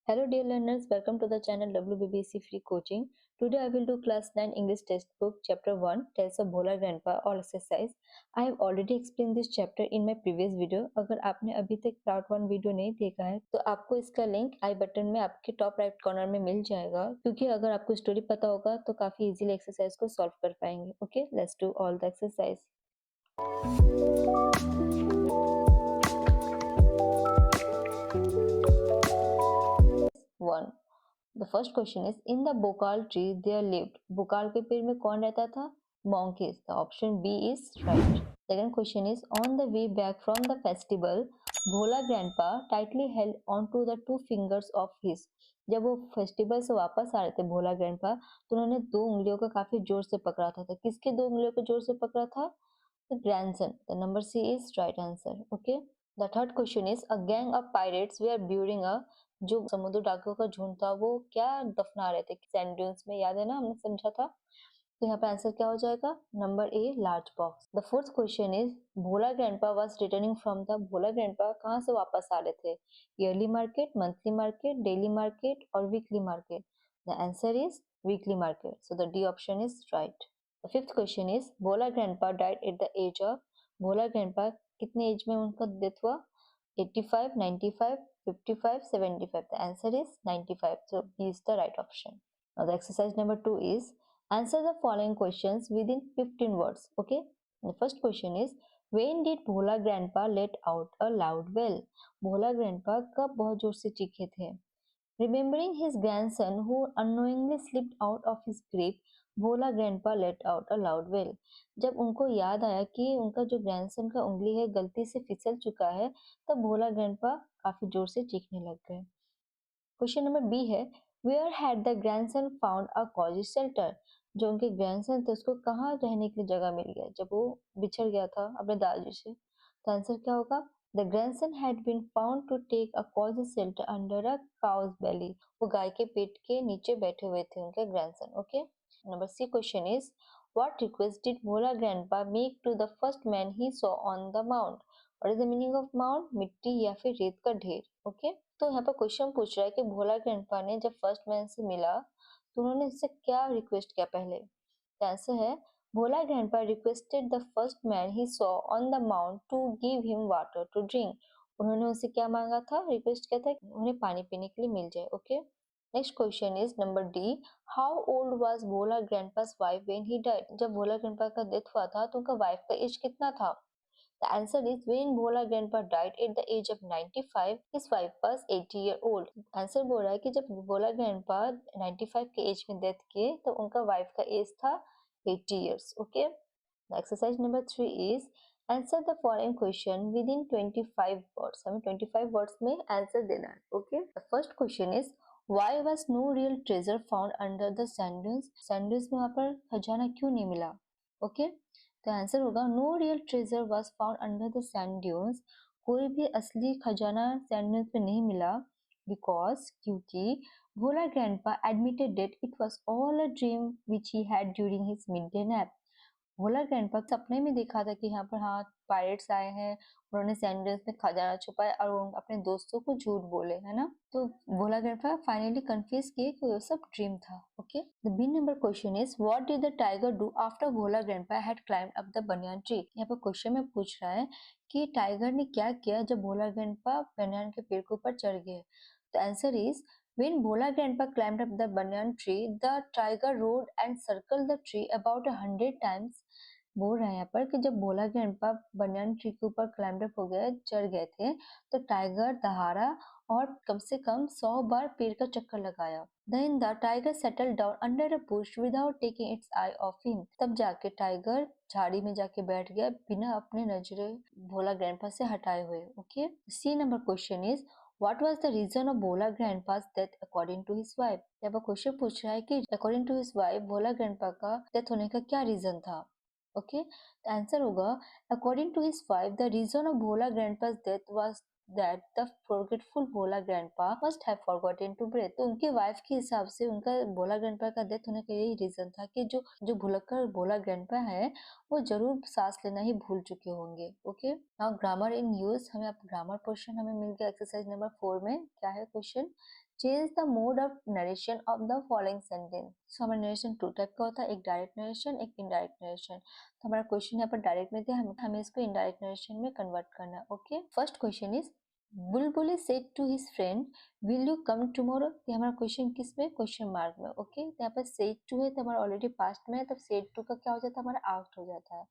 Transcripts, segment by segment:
Hello dear learners, welcome to the channel WBBC Free Coaching. Today I will do class 9 English textbook chapter 1 Tales of Bhola Grandpa all exercise. I have already explained this chapter in my previous video. अगर आपने अभी तक part 1 video नहीं देखा है तो आपको इसका लिंक आई बटन में आपके टॉप राइट कॉर्नर में मिल जाएगा, क्योंकि अगर आपको स्टोरी पता होगा तो काफी इजीली एक्सरसाइज को सॉल्व कर पाएंगे. Okay, let's do all the exercise. One. The first question is, in the bokal tree there lived. Bokal के पेड़ में कौन रहता था? Monkeys. The option B is right. Second question is, on the way back from the festival, Bhola grandpa tightly held onto the two fingers of his. जब वो festival से वापस आ रहे थे भोला ग्रैंडपा, तो उन्होंने दो उंगलियों का काफी जोर से पकड़ा था. तो किसके दो उंगलियों को जोर से पकड़ा था? The grandson. The number C is right answer. Okay. The third question is, a gang of pirates were burying a, जो समुद्र डाकुओं का झुंड था वो क्या दफना रहे थे? सैंड ड्यून्स में. याद है ना, हमने समझा था. तो यहाँ पे आंसर क्या हो जाएगा? Number A, large box. The fourth question is, Bhola grandpa was returning from the. Bhola grandpa कहाँ से वापस आ रहे थे? Yearly market, monthly market, daily market और weekly market. The answer is weekly market. So the D option is right. The fifth question is, Bhola grandpa died at the age of. Bhola grandpa कितने age में उनका death हुआ? 85, 95, 55, 75. The answer is 95. So B is the right option. Now the exercise number 2 is, answer the following questions within 15 words. Okay. The first question is, when did Bhola grandpa let out a loud wail? Bhola grandpa कब बहुत जोर से चीखे थे? Remembering his grandson who unknowingly slipped out of his grip, Bhola grandpa let out a loud wail. जब उनको याद आया कि उनका जो ग्रैंडसन का उंगली है गलती से फिसल चुका है, तब भोला grandpa काफी जोर से चीखने लग गए. क्वेश्चन नंबर बी है, where had the grandson found a cozy shelter. जो उनके ग्रैंडसन थे उसको कहाँ रहने के लिए जगह मिल गया जब वो बिछड़ गया था अपने दादाजी से? तो आंसर क्या होगा? The grandson had been found to take a cozy shelter under a cow's belly. वो गाय के पेट के नीचे बैठे हुए थे उनके grandson. Okay. Number C question is, what request did Bhola grandpa make to the first man he saw on the mount. What is the meaning of mount? मिट्टी या फिर रेत का ढेर. ओके. तो यहाँ पर क्वेश्चन पूछ रहा है कि भोला ग्रैंडपा ने जब फर्स्ट मैन से मिला तो उन्होंने इससे क्या रिक्वेस्ट किया पहले? आंसर है, Bhola grandpa requested the first man he saw on the mount to give him water to drink. उन्होंने उससे क्या मांगा था? रिक्वेस्ट किया था कि उन्हें पानी पीने के लिए मिल जाए. Okay. Next question is number D, how old was Bhola ग्रैंडपास wife when he died. जब भोला ग्रैंडपा का डेथ हुआ था तो उनका वाइफ का एज कितना था? The answer is, when Bhola grandpa died at the age of 95, his wife was 80-year-old. Answer बोल रहा है कि जब भोला grandpa 95 के एज में डेथ किए तो उनका वाइफ का एज था 80 years. Okay. The exercise number 3 is, answer the following question within 25 words. हमें 25 words में आंसर देना है. Okay. The first question is, why was no real treasure found under the sand dunes? Sand dunes में वहाँ पर खजाना क्यों नहीं मिला? Okay. तो आंसर होगा, no real treasure was found under the sand dunes. कोई भी असली खजाना सैंड ड्यून्स में नहीं मिला. बिकॉज क्योंकि Bhola grandpa admitted that it was all a dream which he had during his midday nap. Bhola grandpa सपने में देखा था कि यहाँ पर हाँ पायरेट्स आए हैं, उन्होंने सैंडल्स में खजाना छुपाया और वो अपने दोस्तों को झूठ बोले, है ना. तो भोला ग्रैंडपा फाइनली कंफ्यूज किए कि वो सब ड्रीम था. Okay. The B number question is, what did the tiger do after Bhola grandpa had climbed up the banyan tree. यहाँ पर क्वेश्चन में पूछ रहा है कि टाइगर ने क्या किया जब भोला ग्रैंडपा बनियान के पेड़ के ऊपर चढ़ गए. The answer is, when Bhola grandpa climbed up the banyan tree, the tiger roared and circled the tree about 100 times. बोल रहे हैं यहाँ पर कि जब भोला ग्रैंडपा बनियान ट्री के ऊपर क्लाइंब अप हो गए, चढ़ गए थे, तो टाइगर दहाड़ा और कम से कम 100 बार पेड़ का चक्कर लगाया. Then the tiger settled down under a bush without taking its eye off him. तब जाके टाइगर झाड़ी में जाके बैठ गया बिना अपने नजरें भोला ग्रैंडपा से हटाए हुए. Okay. C number question is, What was the reason of Bhola grandpa's death according to his wife? जब वो क्वेश्चन पूछ रहा है कि according to his wife Bhola grandpa का डेथ होने का क्या रीजन था. ओके. तो आंसर होगा, according to his wife, the reason of Bhola grandpa's death was that the forgetful Bhola grandpa must have forgotten to breathe. तो उनकी wife के हिसाब से उनका भोला ग्रैंडपा का डेथ होने का यही रीजन था कि जो जो भुलक्कड़ भोला ग्रैंडपा है वो जरूर सांस लेना ही भूल चुके होंगे. Okay. Now grammar in use. हमें अब ग्रामर पोर्शन हमें मिल गया एक्सरसाइज नंबर 4 में. क्या है question? Change the mode of narration of the following sentence. So हमारा नरेशन टू टाइप का होता है, एक डायरेक्ट नरेशन, एक इनडायरेक्ट नरेशन। तो हमारा क्वेश्चन यहाँ पर डायरेक्ट में दिया, हमें इसको इनडायरेक्ट नरेशन में कन्वर्ट करना है। Okay, first question is Bulbul said to his friend will you come tomorrow. ये हमारा क्वेश्चन किस में, क्वेश्चन मार्क में। ओके, तो यहाँ पर सेड टू है तो हमारा ऑलरेडी पास्ट में है, तब सेड टू का क्या हो जाता है, हमारा आस्क्ड हो जाता है।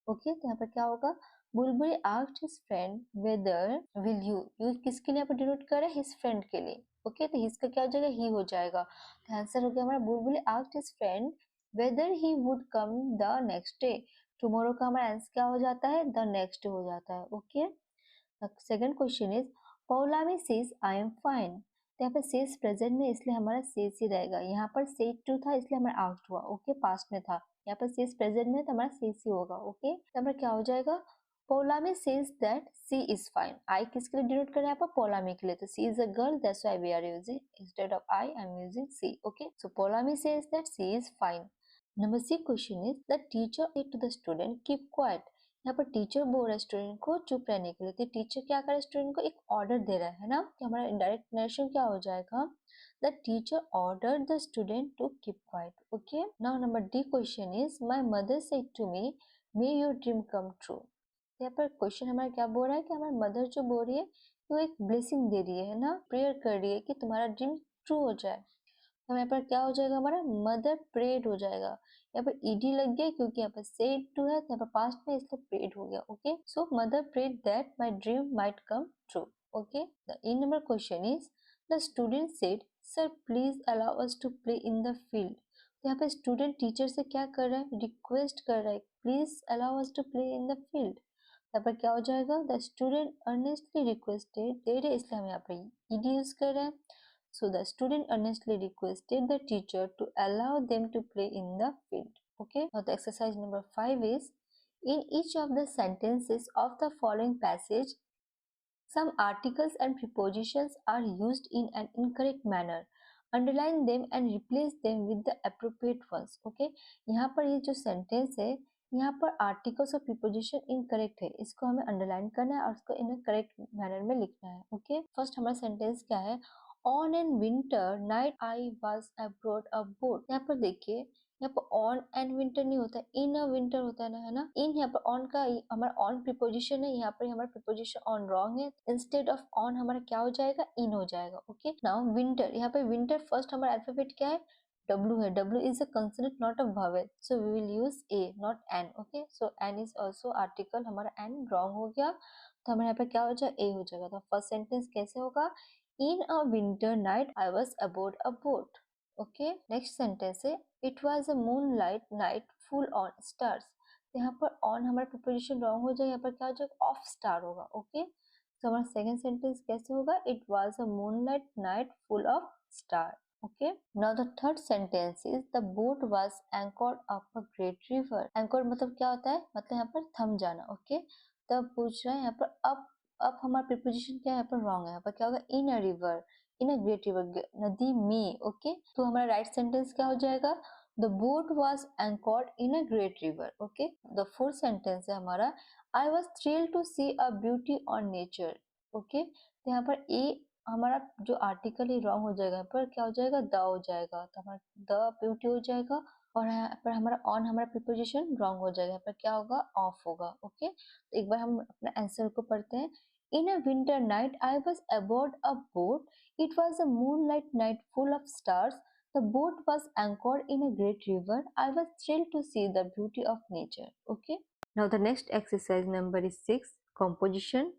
ओके, तो यहाँ पर क्या होगा, Bulbul asked his friend whether will you किसके लिए यहाँ पर डिनोट कर रहा है, हिज फ्रेंड के लिए। ओके, तो हिज का क्या हो जाएगा, ही हो जाएगा। तो आंसर हो गया हमारा बुलबुल asked his friend weather he would come the next day. Tomorrow का हमारा आंसर क्या हो जाता है, द नेक्स्ट डे हो जाता है। Okay, second question is Paulami says I am fine. तो यहाँ पर सेज प्रेजेंट में, इसलिए हमारा सेज ही रहेगा। यहाँ पर सेज टू था इसलिए हमारा आस्क्ड हुआ। ओके, पास्ट में था, यहाँ पर सेज प्रेजेंट में तो हमारा सेज ही होगा। ओके, तो हमारा क्या हो जाएगा, Paulami says that she is fine. I किसके लिए डिनोट कर रहे हैं यहाँ पर, पौलामी के लिए। तो she is a girl, that's why we are using instead of I am using she. Okay, so Paulami says that she is fine. Number C question is the teacher said to the student keep quiet. यहाँ पर teacher बोल रहा है student को चुप रहने के लिए। तो टीचर क्या करे, स्टूडेंट को एक ऑर्डर दे रहा है ना, कि हमारा इनडायरेक्ट नरेशन क्या हो जाएगा, the teacher order the student to keep quiet. Okay, now number D question is my mother said to me may your dream come true. यहाँ पर क्वेश्चन हमारा क्या बोल रहा है, कि हमारी मदर जो बोल रही है वो एक ब्लेसिंग दे रही है ना, प्रेयर कर रही है कि तुम्हारा ड्रीम ट्रू हो जाए। तो यहाँ पर क्या हो जाएगा, हमारा मदर प्रेड हो जाएगा। यहाँ पर ईडी लग गया क्योंकि यहाँ पर सेड टू है, तो यहाँ पर पास्ट में इसलिए प्रेड हो गया। Okay, so mother prayed that my dream might come true. Okay, the E number question is the student said sir please allow us to play in the field. तो यहाँ पे स्टूडेंट टीचर से क्या कर रहा है, रिक्वेस्ट कर रहा है, please allow us to play in the field. यहाँ पर क्या हो जाएगा, द स्टूडेंट अर्नेस्टली रिक्वेस्टेड, दे रहे इसलिए हम यहाँ पर ईडी यूज कर रहे हैं। So the student earnestly requested the teacher to allow them to play in the field. Okay. Now the exercise number 5 is in each of the sentences of the following passage, some articles and prepositions are used in an incorrect manner. Underline them and replace them with the appropriate ones. Okay. यहाँ पर ये जो sentence है, यहाँ पर articles और preposition incorrect है, इसको हमें अंडरलाइन करना है और उसको इन करेक्ट मैनर में लिखना है। ओके, फर्स्ट हमारा सेंटेंस क्या है, on an winter night I was abroad a boat. यहाँ पर देखिए, यहाँ पर ऑन एंड विंटर नहीं होता है, इन अ विंटर होता है ना, है ना। इन यहाँ पर ऑन का हमारा ऑन प्रीपोजिशन है, यहाँ पर हमारा प्रीपोजिशन ऑन रॉन्ग है, इंस्टेड ऑफ ऑन हमारा क्या हो जाएगा, इन हो जाएगा। ओके, नाउ विंटर, यहाँ पे विंटर फर्स्ट हमारा अल्फाबेट क्या है, W है, W is a consonant not a vowel, so we will use A not N. Okay, so N is also article, हमारा N wrong हो गया, तो हमारे यहाँ पे क्या हो जाएगा, A हो जाएगा। तो फर्स्ट सेंटेंस कैसे होगा, In a winter night I was aboard a boat. Okay, next sentence है It was a moonlight night full on stars. तो यहाँ पर on हमारा प्रीपोजिशन रॉन्ग हो जाएगा, यहाँ पर क्या हो जाएगा, ऑफ स्टार होगा। ओके, तो हमारा सेकेंड सेंटेंस कैसे होगा, It was a moonlight night full of stars. Okay, now the third sentence is the boat was anchored up a great river. Anchored मतलब क्या होता है, मतलब यहाँ पर थम जाना। ओके, तब पूछ रहा है यहाँ पर अब हमारा प्रीपोजिशन क्या है, यहाँ पर रॉन्ग है, यहाँ पर क्या होगा, in a river, in a great river, नदी में। ओके, तो हमारा राइट सेंटेंस क्या हो जाएगा, the boat was anchored in a great river. Okay, the fourth sentence है हमारा I was thrilled to see a beauty on nature. Okay, तो यहाँ पर ए हमारा जो आर्टिकल ही रॉन्ग हो जाएगा, यहाँ पर क्या हो जाएगा, द हो जाएगा, तो हमारा द ब्यूटी हो जाएगा, और यहाँ पर हमारा ऑन हमारा प्रीपोजिशन रॉन्ग हो जाएगा, यहाँ पर क्या होगा, ऑफ होगा। ओके, तो एक बार हम अपना आंसर को पढ़ते हैं। In a winter night I was aboard a boat, it was a moonlight night full of stars, the boat was anchored in a great river, I was thrilled to see the beauty of nature. Okay, now the next exercise number is 6, composition.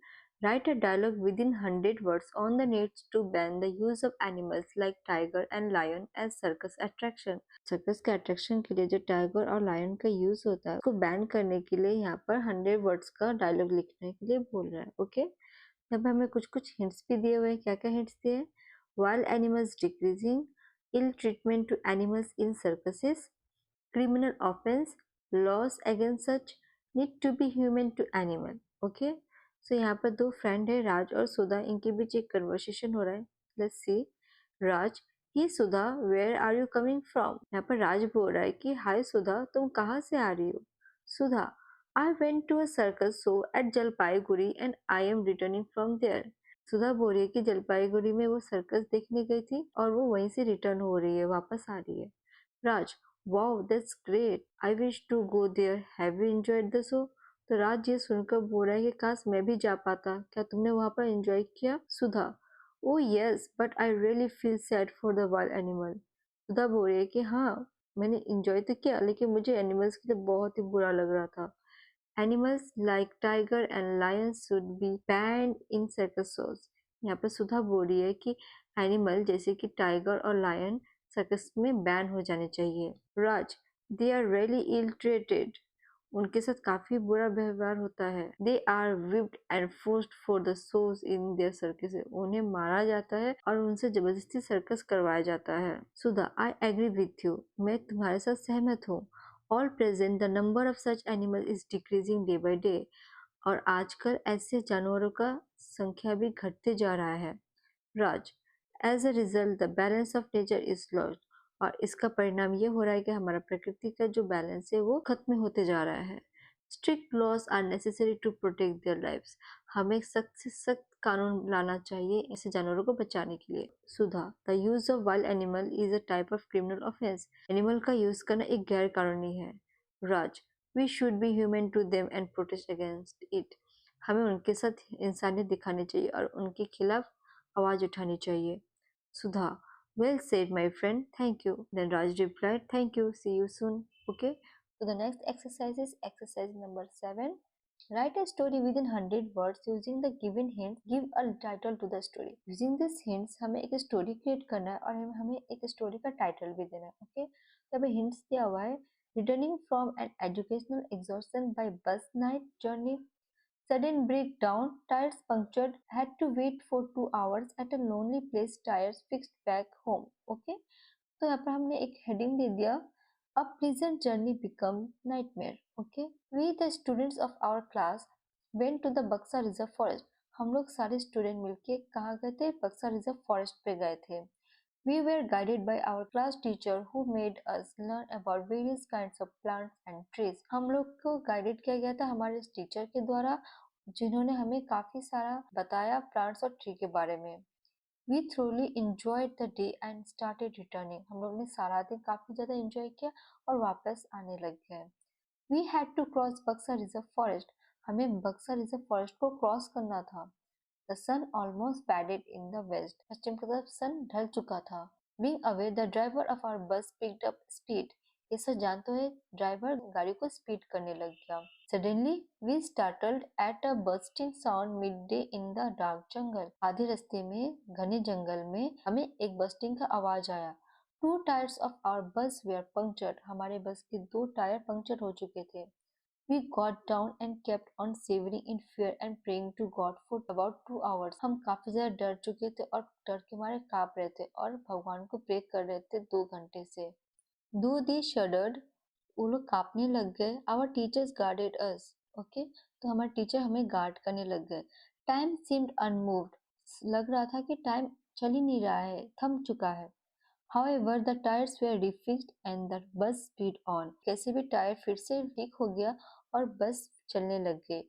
Write a dialogue within 100 words on the needs to ban the use of animals like tiger and lion as circus attraction. Circus के attraction के लिए जो tiger और lion का use होता है उसको ban करने के लिए यहाँ पर 100 वर्ड्स का डायलॉग लिखने के लिए बोल रहा है। ओके, यहाँ पर हमें कुछ कुछ हिंट्स भी दिए हुए हैं। क्या क्या हिंट्स दिए हैं, wild animals decreasing, ill treatment to animals in circuses, criminal offense, laws against such, need to be human to animal. Okay, so यहाँ पर दो फ्रेंड है, राज और सुधा, इनके बीच एक कन्वर्सेशन हो रहा है। Let's see, Raj, hi Sudha where are you coming from. यहाँ पर राज बोल रहा है कि हाय सुधा, तुम कहाँ से आ रही हो। Sudha, I went to a circus show at Jalpaiguri and I am returning from there. Sudha बोल रही है कि जलपाईगुड़ी में वो सर्कस देखने गई थी और वो वहीं से रिटर्न हो रही है, वापस आ रही है। Raj, wow that's great, I wish to go there, have you enjoyed the show? तो राज ये सुनकर बोल रहा है कि काश मैं भी जा पाता, क्या तुमने वहां पर एंजॉय किया? Sudha, oh yes but I really feel sad for the wild animal. Sudha बोल रही है कि हाँ, मैंने एंजॉय तो किया लेकिन मुझे एनिमल्स के लिए बहुत ही बुरा लग रहा था। Animals like tiger and lion should be banned in circus shows। यहाँ पे सुधा बोल रही है कि एनिमल जैसे कि टाइगर और लायन सर्कस में बैन हो जाने चाहिए। Raj, they are really ill treated, उनके साथ काफी बुरा व्यवहार होता है। They are whipped and forced for the shows in their circus, उन्हें मारा जाता है और उनसे जबरदस्ती सर्कस करवाया जाता है। सुधा, आई एग्री विथ यू, मैं तुम्हारे साथ सहमत हूँ। All present the number of such animal is decreasing day by day, और आजकल ऐसे जानवरों का संख्या भी घटते जा रहा है। Raj, as a result the balance of nature is lost, और इसका परिणाम ये हो रहा है कि हमारा प्रकृति का जो बैलेंस है वो खत्म होते जा रहा है। Strict laws are necessary to protect their lives, हमें सख्त से सख्त कानून लाना चाहिए ऐसे जानवरों को बचाने के लिए। Sudha, the use of wild animal is a type of criminal offence, animal का यूज करना एक गैर कानूनी है। Raj, we should be human to them and protest against it, हमें उनके साथ इंसानियत दिखानी चाहिए और उनके खिलाफ आवाज उठानी चाहिए। Sudha, well said, my friend. Thank you. Then Raj replied, thank you. See you soon. Okay. So the next exercise is exercise number 7. Write a story within 100 words using the given hints. Give a title to the story. Using these hints, हमें एक story create करना है और हमें एक story का title भी देना है. ओके, तो अभी हिंट्स दिया हुआ है. Returning from an educational exhaustion by bus night journey, sudden breakdown, tires punctured, had to wait for 2 hours at a lonely place, tires fixed back home. Okay, तो यहाँ पर हमने एक हेडिंग दे दिया, a pleasant journey become nightmare. Okay, we the students of our class went to the Buxa reserve forest. हम लोग सारे स्टूडेंट मिलके कहाँ गए थे? बक्सा रिजर्व फॉरेस्ट पे गए थे. We were guided by our class teacher who made us learn about various kinds of plants and trees. हम लोग को गाइडेड किया गया था हमारे टीचर के द्वारा, जिन्होंने हमें काफी सारा बताया प्लांट्स और ट्री के बारे में. We thoroughly enjoyed the day and started returning. हम लोग ने सारा दिन काफी ज्यादा एंजॉय किया और वापस आने लग गए. We had to cross Buxa Reserve Forest. हमें बक्सा रिजर्व फॉरेस्ट को क्रॉस करना था. The sun almost batted in the west. पश्चिम की तरफ सन ढल चुका था. Being aware, the driver of our bus picked up speed. ये सब जानते हुए ड्राइवर गाड़ी को स्पीड करने लग गया. Suddenly, we startled at a bursting sound midday in the dark jungle. आधे रास्ते में घने जंगल में हमें एक बस्टिंग का आवाज आया. Two tires of our bus were punctured. हमारे बस के 2 टायर पंक्चर हो चुके थे. We got down and kept on shivering in fear and praying to God for about 2 hours. हम काफी ज्यादा डर चुके थे और डर के मारे कांप रहे थे और भगवान को प्रे कर रहे थे 2 घंटे से. Though they shuddered, वो लोग कांपने लग गए. Our teachers guarded us. Okay, तो हमारे टीचर हमें गार्ड करने लग गए. Time seemed unmoved. लग रहा था कि टाइम चल ही नहीं रहा है, थम चुका है. However, the tires were refixed and the bus sped on. कैसे भी टायर फिर से ठीक हो गया और बस चलने लग गई.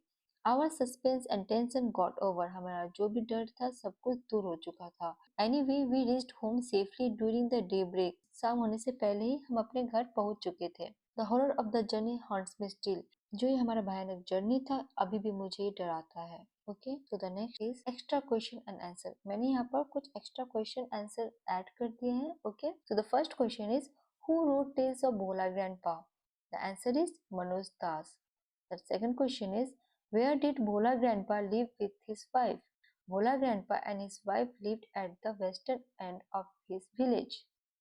Our suspense and tension got over. हमारा जो भी डर था सब कुछ दूर हो चुका था. Anyway, we reached home safely during the daybreak. शाम होने से पहले ही हम अपने घर पहुंच चुके थे. The horror of the journey haunts me still. जो ये हमारा भयानक जर्नी था अभी भी मुझे ये डराता है. ओके, तो the next is extra question and answer. मैंने यहाँ पर कुछ एक्स्ट्रा क्वेश्चन आंसर ऐड कर दिए हैं. Okay, so the first question is, who wrote tales of Bhola grandpa? The answer is Manoj Das. The second question is, where did Bhola grandpa live with his wife? Bhola grandpa and his wife lived at the western end of his village.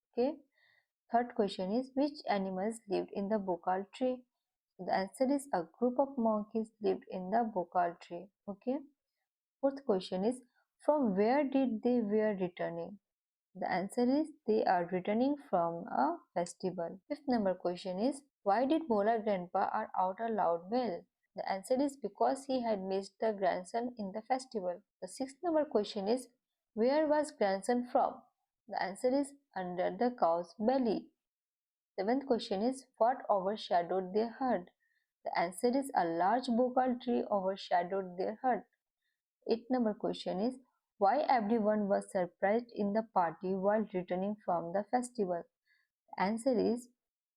Okay. Third question is, which animals lived in the bokal tree? The answer is, a group of monkeys lived in the bokal tree. Okay. Fourth question is, from where did they were returning? The answer is, they are returning from a festival. Fifth number question is, why did Bhola grandpa are out a loud well? The answer is, because he had missed the grandson in the festival. The sixth number question is, where was grandson from? The answer is, under the cow's belly. Seventh question is, what overshadowed their herd? The answer is, a large bokal tree overshadowed their herd. Eighth number question is, Why everyone was surprised in the party while returning from the festival? Answer is,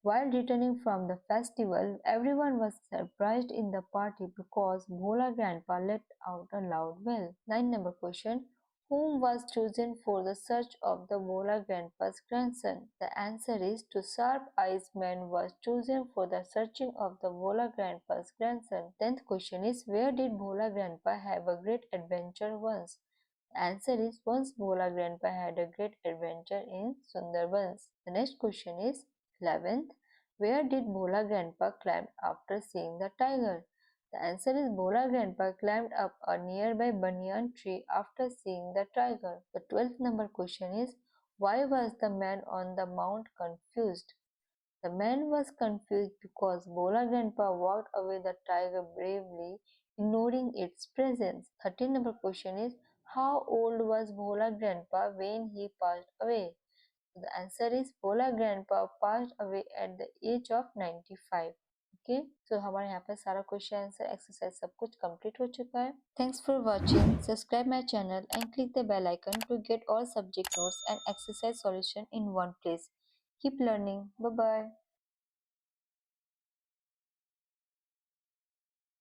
while returning from the festival, everyone was surprised in the party because Bhola Grandpa let out a loud bell. 9 number question. Whom was chosen for the search of the Bhola Grandpa's grandson? The answer is, to sharp-eyed man was chosen for the searching of the Bhola Grandpa's grandson. 10th question is, where did Bhola Grandpa have a great adventure once? The answer is, once Bhola Grandpa had a great adventure in Sundarbans. The next question is 11th. Where did Bhola Grandpa climb after seeing the tiger? The answer is, Bhola Grandpa climbed up a nearby banyan tree after seeing the tiger. The 12th number question is, why was the man on the mount confused? The man was confused because Bhola Grandpa walked away the tiger bravely, ignoring its presence. 13 number question is, how old was Bhola Grandpa when he passed away? The answer is, Bhola Grandpa passed away at the age of 95. Okay so हमारे यहाँ पर सारा question answer exercise सब कुछ complete हो चुका है. Thanks for watching. Subscribe my channel and click the bell icon to get all subject notes and exercise solution in one place. Keep learning. Bye bye.